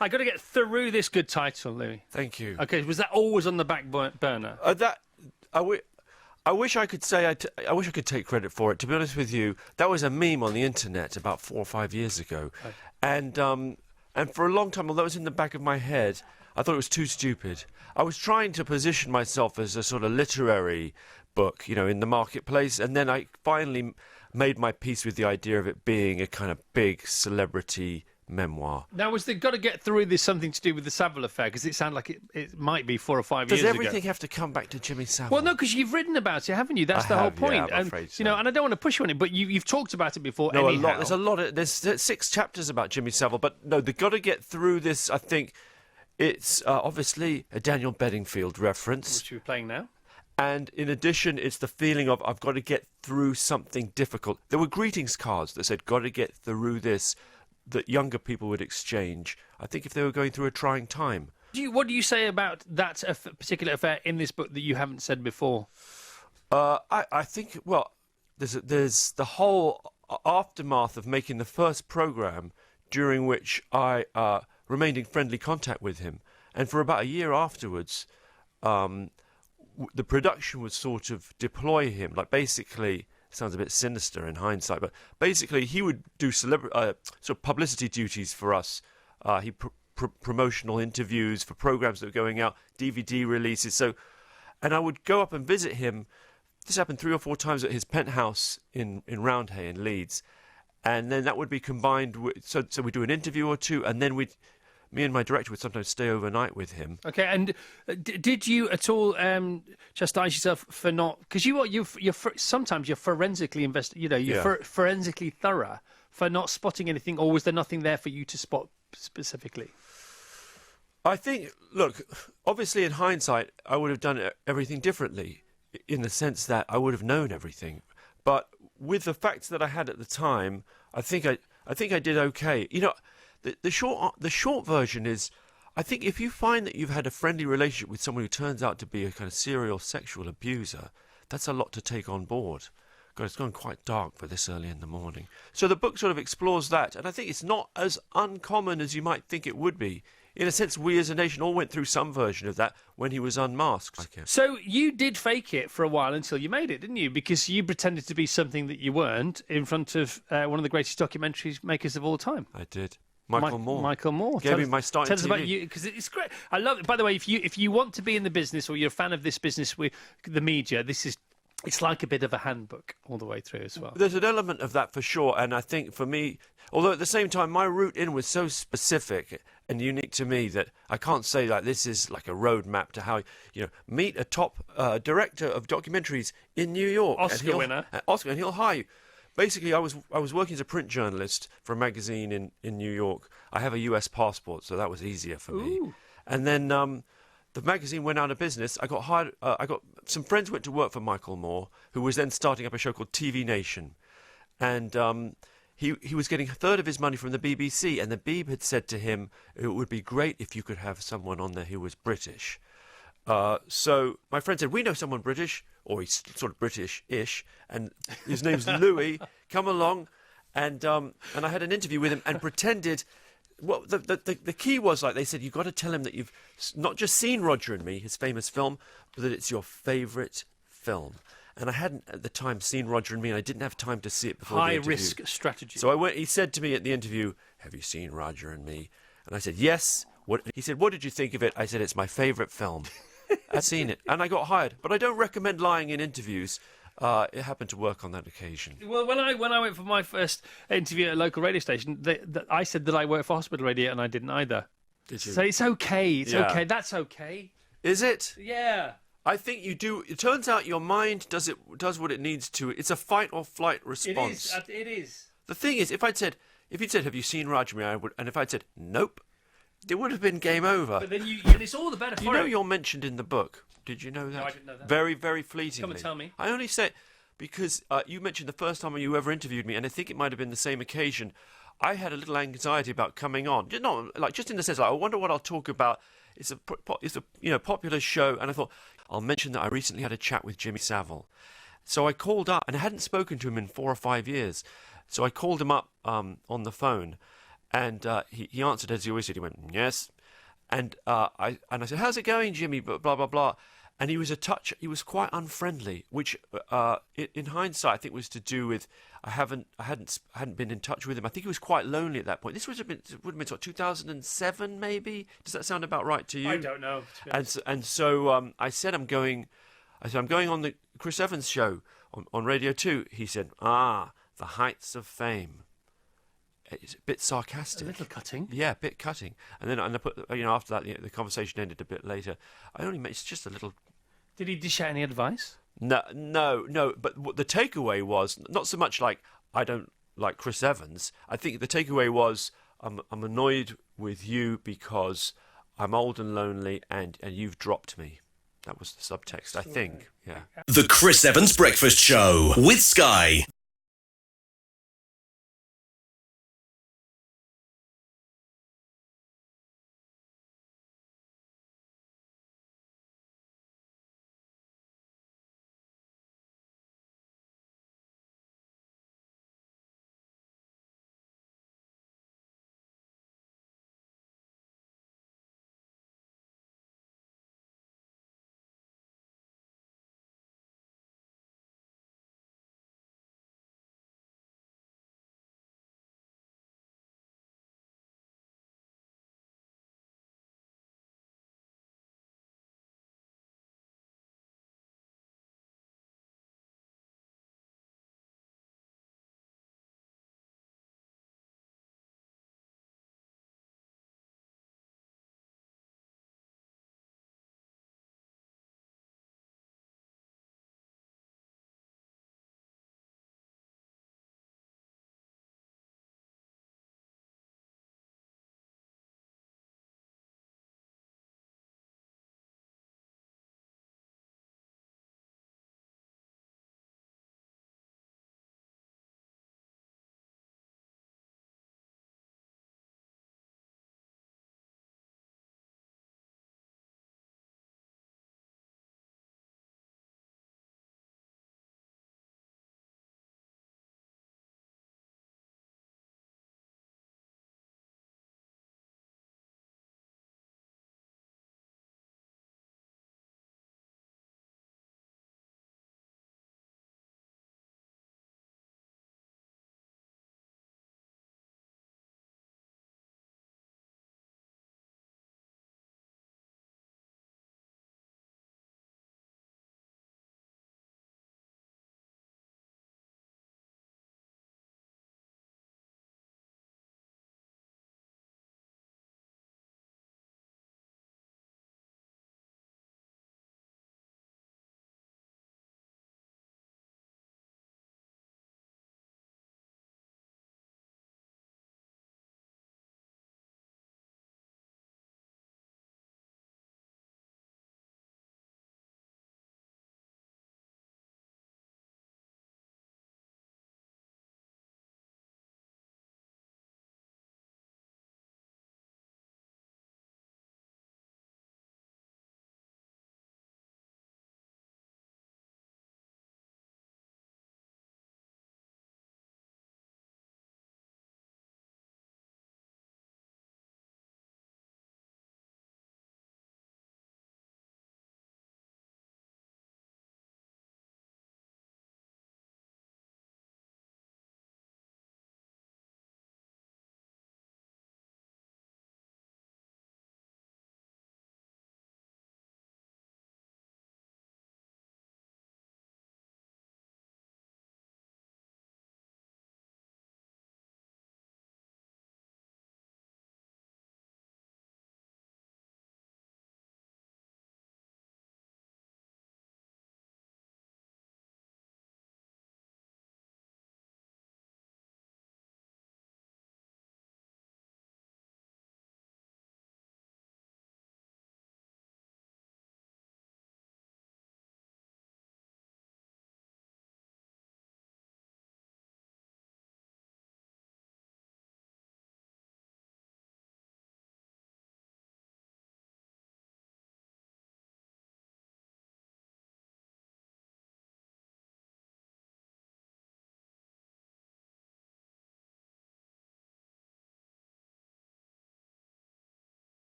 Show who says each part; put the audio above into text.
Speaker 1: I got to get through this. Good title, Louis.
Speaker 2: Thank you.
Speaker 1: Okay, was that always on the back burner?
Speaker 2: I wish I could say I wish I could take credit for it. To be honest with you, that was a meme on the internet about 4 or 5 years ago, and for a long time, although it was in the back of my head, I thought it was too stupid. I was trying to position myself as a sort of literary book, in the marketplace, and then I finally made my peace with the idea of it being a kind of big celebrity memoir.
Speaker 1: Now, was the Got to Get Through This something to do with the Savile affair? Because it sounded like it might be 4 or 5 years ago.
Speaker 2: Does everything have to come back to Jimmy Savile?
Speaker 1: Well, no, because you've written about it, haven't you? That's the whole point.
Speaker 2: Yeah, I'm afraid so.
Speaker 1: And I don't want to push you on it, but you've talked about it before.
Speaker 2: No,
Speaker 1: anyhow.
Speaker 2: There's 6 chapters about Jimmy Savile, but no, the Got to Get Through This. I think it's obviously a Daniel Bedingfield reference,
Speaker 1: which we're playing now.
Speaker 2: And in addition, it's the feeling of I've got to get through something difficult. There were greetings cards that said "Got to get through this," that younger people would exchange, I think, if they were going through a trying time.
Speaker 1: What do you say about that particular affair in this book that you haven't said before?
Speaker 2: I think, well, there's the whole aftermath of making the first programme, during which I remained in friendly contact with him. And for about a year afterwards, the production would sort of deploy him, like basically... Sounds a bit sinister in hindsight, but basically he would do sort of publicity duties for us. He promotional interviews for programs that were going out, DVD releases. And I would go up and visit him. This happened 3 or 4 times at his penthouse in Roundhay in Leeds, and then that would be combined with so we do an interview or two, and then me and my director would sometimes stay overnight with him. Okay,
Speaker 1: and did you at all chastise yourself for not? Because sometimes you're forensically forensically thorough for not spotting anything, or was there nothing there for you to spot specifically?
Speaker 2: I think, look, obviously in hindsight, I would have done everything differently, in the sense that I would have known everything. But with the facts that I had at the time, I think I did okay. The short version is, I think if you find that you've had a friendly relationship with someone who turns out to be a kind of serial sexual abuser, that's a lot to take on board. God, it's gone quite dark for this early in the morning. So the book sort of explores that, and I think it's not as uncommon as you might think it would be. In a sense, we as a nation all went through some version of that when he was unmasked.
Speaker 1: So you did fake it for a while until you made it, didn't you? Because you pretended to be something that you weren't in front of one of the greatest documentary makers of all time.
Speaker 2: I did. Michael Moore.
Speaker 1: Gave
Speaker 2: me my start in TV.
Speaker 1: Tell us about you, because it's great. I love it. By the way, if you want to be in the business, or you're a fan of this business with the media, it's like a bit of a handbook all the way through as well.
Speaker 2: There's an element of that for sure, and I think for me, although at the same time my route in was so specific and unique to me that I can't say like this is like a roadmap to how meet a top director of documentaries in New York,
Speaker 1: Oscar winner,
Speaker 2: and he'll hire you. Basically, I was working as a print journalist for a magazine in New York. I have a US passport, so that was easier for me. And then the magazine went out of business. I got hired. I got some friends went to work for Michael Moore, who was then starting up a show called TV Nation, and he was getting a third of his money from the BBC. And the Beeb had said to him, "It would be great if you could have someone on there who was British." So my friend said, "We know someone British." Or he's sort of British-ish, and his name's Louis. Come along, and I had an interview with him and pretended. Well, the key was, like they said, you've got to tell him that you've not just seen Roger and Me, his famous film, but that it's your favourite film. And I hadn't at the time seen Roger and Me, and I didn't have time to see it before the interview.
Speaker 1: High-risk strategy.
Speaker 2: So I went. He said to me at the interview, "Have you seen Roger and Me?" And I said, "Yes." He said, "What did you think of it?" I said, "It's my favourite film." I'd seen it, and I got hired. But I don't recommend lying in interviews. It happened to work on that occasion.
Speaker 1: Well, when I went for my first interview at a local radio station, I said that I worked for Hospital Radio, and I didn't either.
Speaker 2: Did you?
Speaker 1: So it's okay. It's okay. That's okay.
Speaker 2: Is it?
Speaker 1: Yeah.
Speaker 2: I think you do. It turns out your mind does what it needs to. It's a fight or flight response.
Speaker 1: It is.
Speaker 2: The thing is, if you'd said, "Have you seen Roger Me?" I would, and if I'd said, "Nope," it would have been game over.
Speaker 1: But then it's all the better for it.
Speaker 2: You're mentioned in the book. Did you know that?
Speaker 1: No, I didn't know that.
Speaker 2: Very, very fleetingly.
Speaker 1: Come and tell me.
Speaker 2: I only say because you mentioned the first time you ever interviewed me, and I think it might have been the same occasion. I had a little anxiety about coming on. Just in the sense, I wonder what I'll talk about. It's a popular show, and I thought I'll mention that I recently had a chat with Jimmy Savile. So I called up, and I hadn't spoken to him in 4 or 5 years. So I called him up on the phone. And he answered as he always did. He went, yes. And I said, how's it going, Jimmy? Blah, blah, blah. And he was quite unfriendly, which in hindsight I think was to do with I hadn't been in touch with him. I think he was quite lonely at that point. This would have been sort of 2007 maybe. Does that sound about right to you?
Speaker 1: I don't know.
Speaker 2: And so I said I'm going on the Chris Evans show on Radio 2. He said, the heights of fame. It's a bit sarcastic.
Speaker 1: A little cutting.
Speaker 2: Yeah, a bit cutting. And then I put, after that, the conversation ended a bit later. It's just a little.
Speaker 1: Did he dish out any advice?
Speaker 2: No. But the takeaway was not so much like I don't like Chris Evans. I think the takeaway was I'm annoyed with you because I'm old and lonely and you've dropped me. That was the subtext, I think. Yeah.
Speaker 3: The Chris Evans Breakfast Show with Sky.